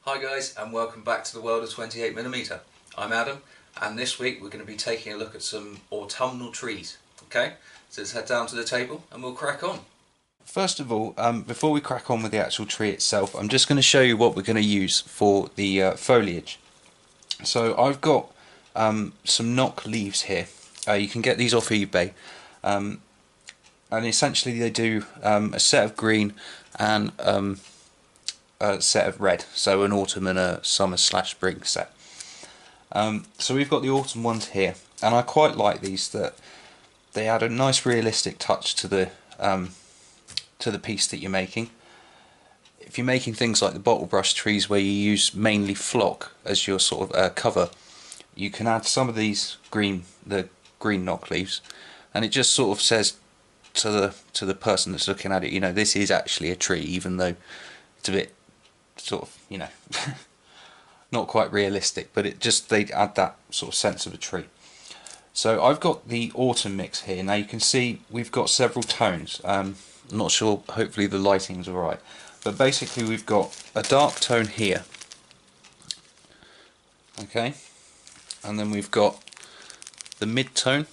Hi guys, and welcome back to the world of 28mm. I'm Adam, and this week we're going to be taking a look at some autumnal trees. Okay, so let's head down to the table and we'll crack on. First of all, before we crack on with the actual tree itself, I'm just going to show you what we're going to use for the foliage. So I've got some knock leaves here. You can get these off eBay, and essentially they do a set of green and a set of red, so an autumn and a summer/spring set. So we've got the autumn ones here, and I quite like these, that they add a nice realistic touch to the piece that you're making. If you're making things like the bottle brush trees where you use mainly flock as your sort of cover, you can add some of these green knock leaves, and it just sort of says to the person that's looking at it, you know, this is actually a tree, even though it's a bit sort of, you know, not quite realistic, but they add that sort of sense of a tree. So I've got the autumn mix here. Now you can see we've got several tones. I'm not sure, hopefully the lighting's alright, but basically we've got a dark tone here, okay, and then we've got the mid-tone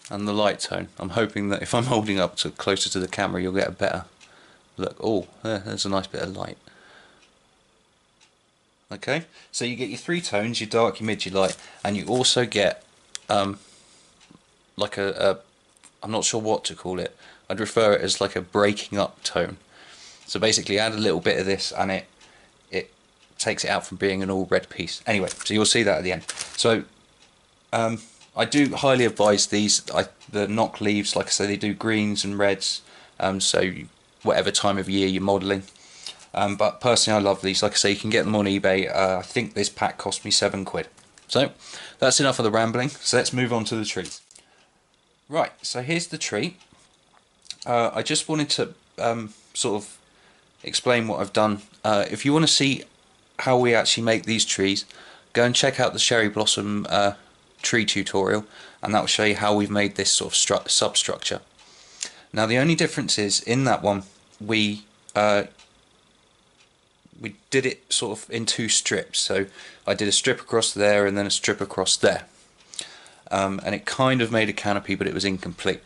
and the light tone. I'm hoping that if I'm holding up closer to the camera you'll get a better look. Oh, there's a nice bit of light. Okay, so you get your three tones, your dark, your mid, your light, and you also get like I'm not sure what to call it. I'd refer it as like a breaking up tone. So basically add a little bit of this and it takes it out from being an all red piece. Anyway, so you'll see that at the end. So I do highly advise these. The knock leaves, like I say, they do greens and reds, so whatever time of year you're modelling. But personally I love these. Like I say, you can get them on eBay. I think this pack cost me £7. So that's enough of the rambling, so let's move on to the trees. Right, so here's the tree. I just wanted to sort of explain what I've done. If you want to see how we actually make these trees, go and check out the cherry blossom tree tutorial, and that will show you how we've made this sort of substructure. Now the only difference is, in that one we did it sort of in two strips. So I did a strip across there and then a strip across there, and it kind of made a canopy, but it was incomplete.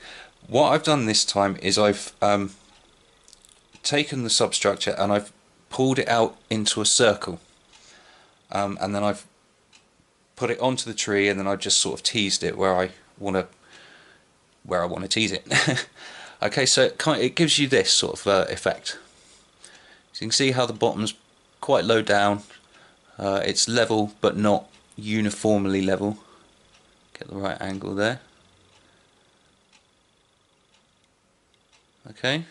What I've done this time is I've taken the substructure and I've pulled it out into a circle, and then I've put it onto the tree, and then I just sort of teased it where I want to tease it. Okay, so it gives you this sort of effect. So you can see how the bottom's quite low down. It's level but not uniformly level. Get the right angle there. Okay.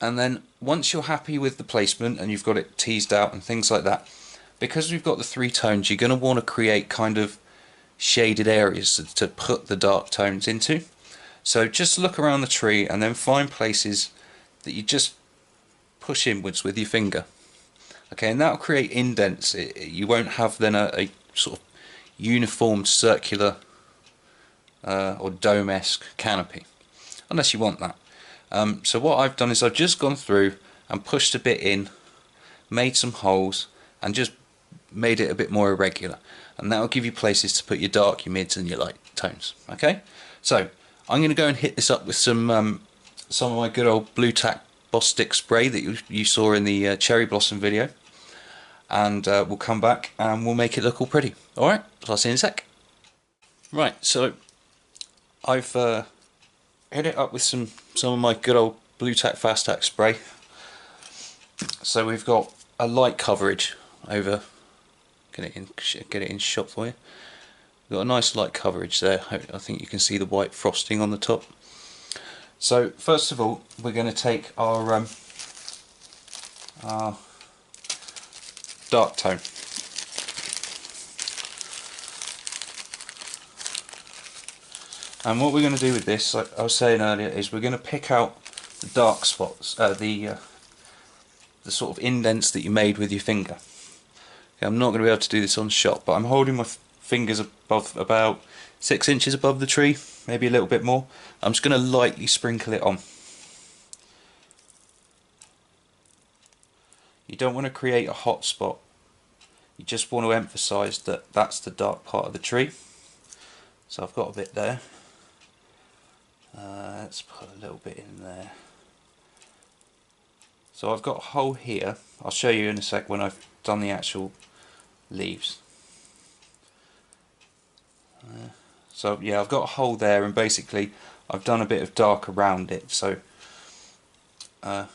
And then once you're happy with the placement and you've got it teased out and things like that, because we've got the three tones, you're going to want to create kind of shaded areas to put the dark tones into. So just look around the tree and then find places that you just push inwards with your finger. Okay, and that will create indents. You won't have then a sort of uniform circular or dome-esque canopy, unless you want that. So what I've done is I've just gone through and pushed a bit in, made some holes, and just made it a bit more irregular, and that will give you places to put your dark, your mids and your light tones. Okay, so I'm going to go and hit this up with some of my good old blue tack boss stick spray that you saw in the cherry blossom video, and we'll come back and we'll make it look all pretty. Alright, so I'll see you in a sec. Right, so I've hit it up with some of my good old blue tack fast tack spray. So we've got a light coverage over. Get it in shot for you. We've got a nice light coverage there. I think you can see the white frosting on the top. So first of all, we're going to take our dark tone. And what we're going to do with this, like I was saying earlier, is we're going to pick out the dark spots, the sort of indents that you made with your finger. Okay, I'm not going to be able to do this on shot, but I'm holding my fingers above, about 6 inches above the tree, maybe a little bit more. I'm just going to lightly sprinkle it on. You don't want to create a hot spot. You just want to emphasize that that's the dark part of the tree. So I've got a bit there. Let's put a little bit in there. So I've got a hole here. I'll show you in a sec when I've done the actual leaves. So yeah, I've got a hole there, and basically I've done a bit of dark around it, so it'll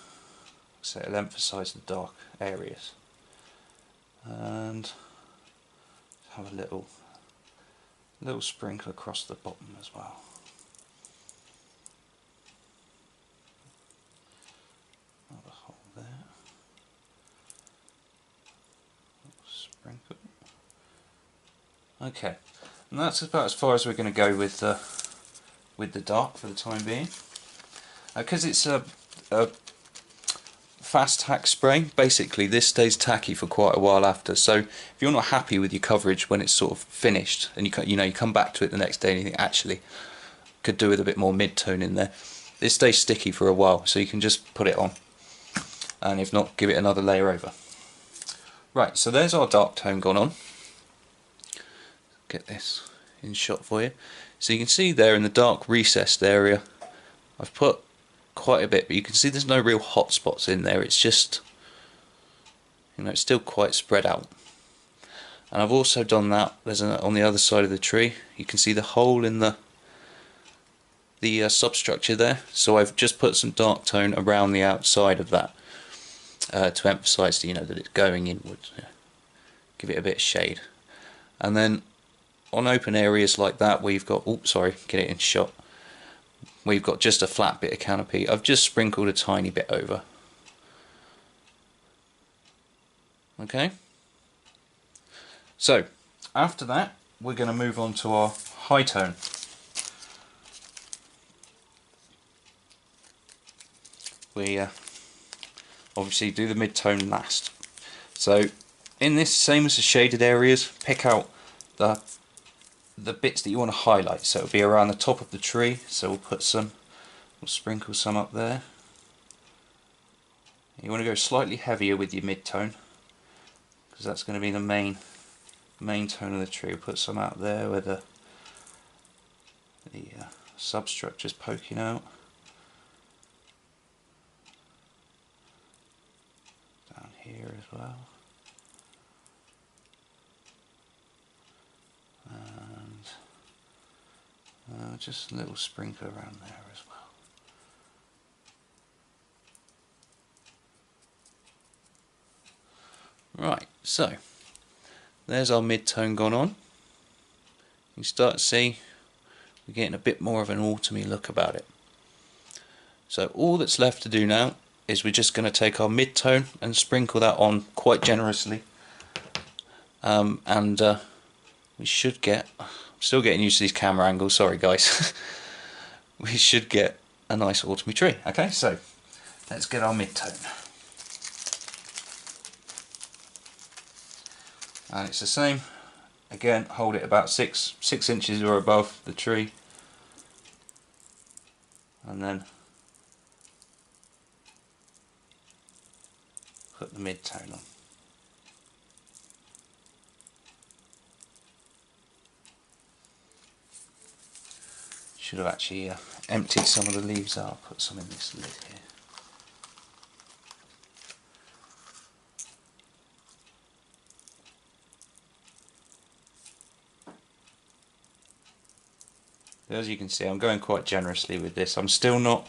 emphasise the dark areas. And have a little sprinkle across the bottom as well. Have a hole there. Sprinkle. Okay, and that's about as far as we're going to go with the dark for the time being. Because it's a fast tack spray, basically this stays tacky for quite a while after. So if you're not happy with your coverage when it's sort of finished, and you come back to it the next day and you think actually could do with a bit more mid-tone in there, it stays sticky for a while. So you can just put it on, and if not, give it another layer over. Right, so there's our dark tone gone on. Get this in shot for you. So you can see there in the dark recessed area, I've put quite a bit, but you can see there's no real hot spots in there. It's just, it's still quite spread out. And I've also done that. There's on the other side of the tree. You can see the hole in the substructure there. So I've just put some dark tone around the outside of that to emphasise, that it's going inwards. Give it a bit of shade. And then on open areas like that where you've got, get it in shot, where you've got just a flat bit of canopy, I've just sprinkled a tiny bit over. Okay, so after that we're going to move on to our high tone. We obviously do the mid-tone last. So in this, same as the shaded areas, pick out the bits that you want to highlight. So it'll be around the top of the tree, so we'll sprinkle some up there. You want to go slightly heavier with your mid-tone, because that's going to be the main tone of the tree. We'll put some out there where the substructure's poking out. Down here as well. And just a little sprinkle around there as well. Right, so there's our mid-tone gone on. You start to see we're getting a bit more of an autumny look about it. So all that's left to do now is we're just going to take our mid-tone and sprinkle that on quite generously, we should get, I'm still getting used to these camera angles, sorry guys, we should get a nice autumny tree. Okay, so let's get our mid-tone. And it's the same, again, hold it about 6 inches or above the tree, and then put the mid-tone on. Should have actually emptied some of the leaves out. I'll put some in this lid here. As you can see, I'm going quite generously with this. I'm still not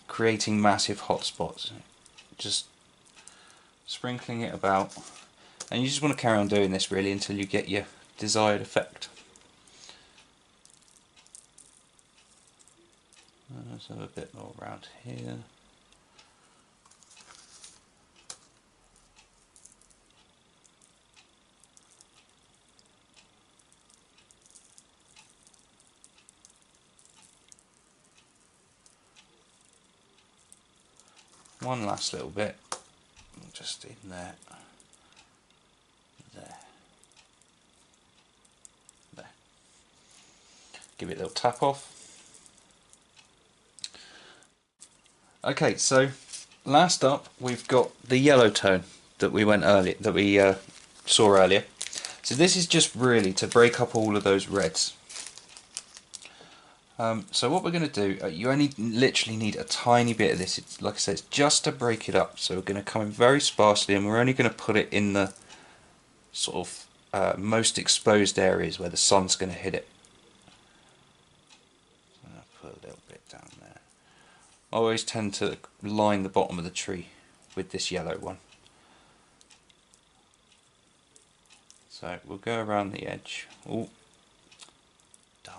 creating massive hot spots, just sprinkling it about, and you just want to carry on doing this really until you get your desired effect. Let's have a bit more around here. One last little bit, just in there, there. Give it a little tap off. Okay, so last up we've got the yellow tone that we saw earlier. So this is just really to break up all of those reds. So what we're going to do, you only literally need a tiny bit of this. It's, like I said, it's just to break it up. So we're going to come in very sparsely, and we're only going to put it in the sort of most exposed areas where the sun's going to hit it. So I'll put a little bit down there. I always tend to line the bottom of the tree with this yellow one. So we'll go around the edge. Oh, darn.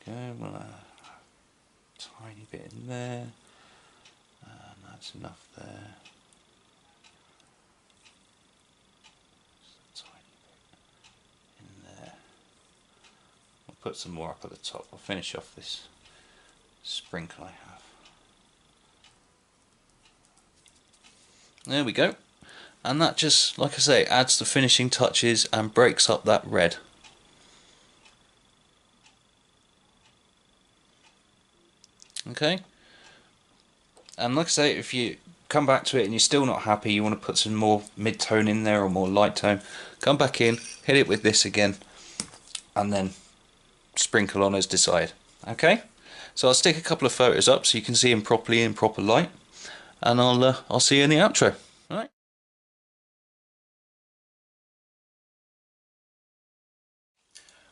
Okay, well, tiny bit in there, and that's enough there. Just a tiny bit in there. I'll put some more up at the top. I'll finish off this sprinkle I have. There we go. And that just, like I say, adds the finishing touches and breaks up that red. Okay, and like I say, if you come back to it and you're still not happy, you want to put some more mid-tone in there or more light tone, come back in, hit it with this again, and then sprinkle on as desired. Okay, so I'll stick a couple of photos up so you can see them properly in proper light, and I'll see you in the outro. All right.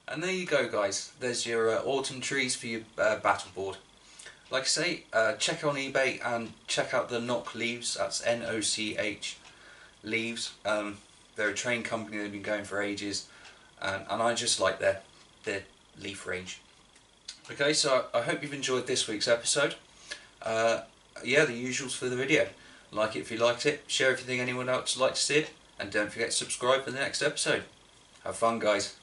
And there you go, guys. There's your autumn trees for your battle board. Like I say, check on eBay and check out the Noch leaves. That's N-O-C-H leaves. They're a train company. They've been going for ages, and I just like their leaf range. Okay, so I hope you've enjoyed this week's episode. Yeah, the usuals for the video. Like it if you liked it. Share if you think anyone else would like to see it, and don't forget to subscribe for the next episode. Have fun, guys.